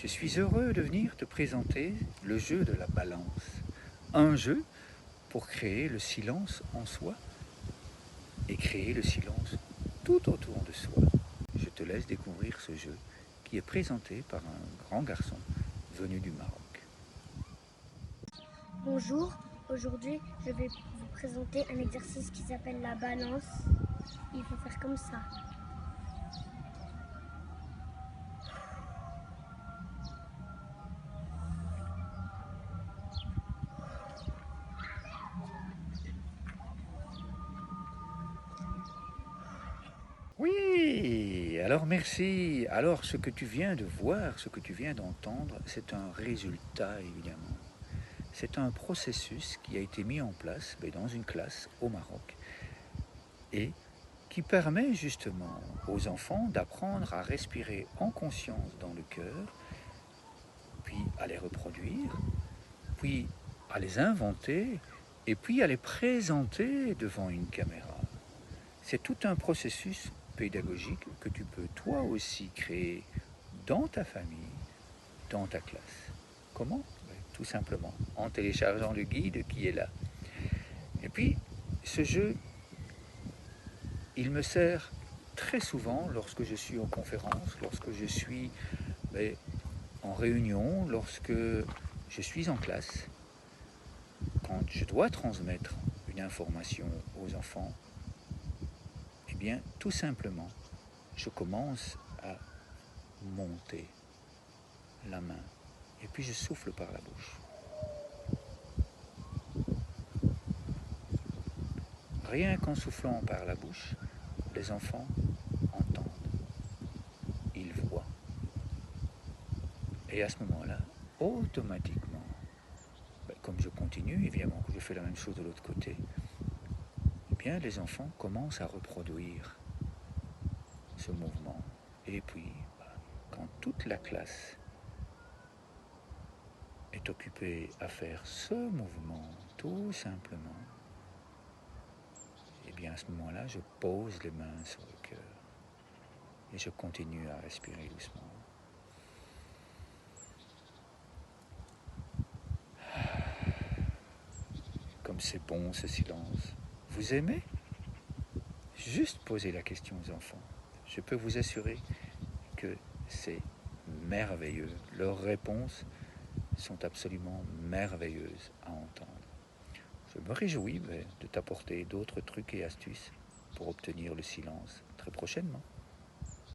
Je suis heureux de venir te présenter le jeu de la balance. Un jeu pour créer le silence en soi et créer le silence tout autour de soi. Je te laisse découvrir ce jeu qui est présenté par un grand garçon venu du Maroc. Bonjour, aujourd'hui je vais vous présenter un exercice qui s'appelle la balance. Il faut faire comme ça. Oui, alors merci. Alors ce que tu viens de voir, ce que tu viens d'entendre, c'est un résultat évidemment. C'est un processus qui a été mis en place dans une classe au Maroc et qui permet justement aux enfants d'apprendre à respirer en conscience dans le cœur, puis à les reproduire, puis à les inventer et puis à les présenter devant une caméra. C'est tout un processus pédagogique que tu peux toi aussi créer dans ta famille, dans ta classe. Comment? Tout simplement en téléchargeant le guide qui est là. Et puis, ce jeu, il me sert très souvent lorsque je suis en conférence, lorsque je suis en réunion, lorsque je suis en classe, quand je dois transmettre une information aux enfants. Eh bien, tout simplement, je commence à monter la main et puis je souffle par la bouche. Rien qu'en soufflant par la bouche, les enfants entendent, ils voient. Et à ce moment-là, automatiquement, comme je continue, évidemment que je fais la même chose de l'autre côté, eh bien les enfants commencent à reproduire ce mouvement. Et puis, quand toute la classe est occupée à faire ce mouvement, tout simplement, et bien à ce moment-là, je pose les mains sur le cœur et je continue à respirer doucement. Comme c'est bon ce silence. Vous aimez? Juste poser la question aux enfants. Je peux vous assurer que c'est merveilleux. Leurs réponses sont absolument merveilleuses à entendre. Je me réjouis de t'apporter d'autres trucs et astuces pour obtenir le silence très prochainement.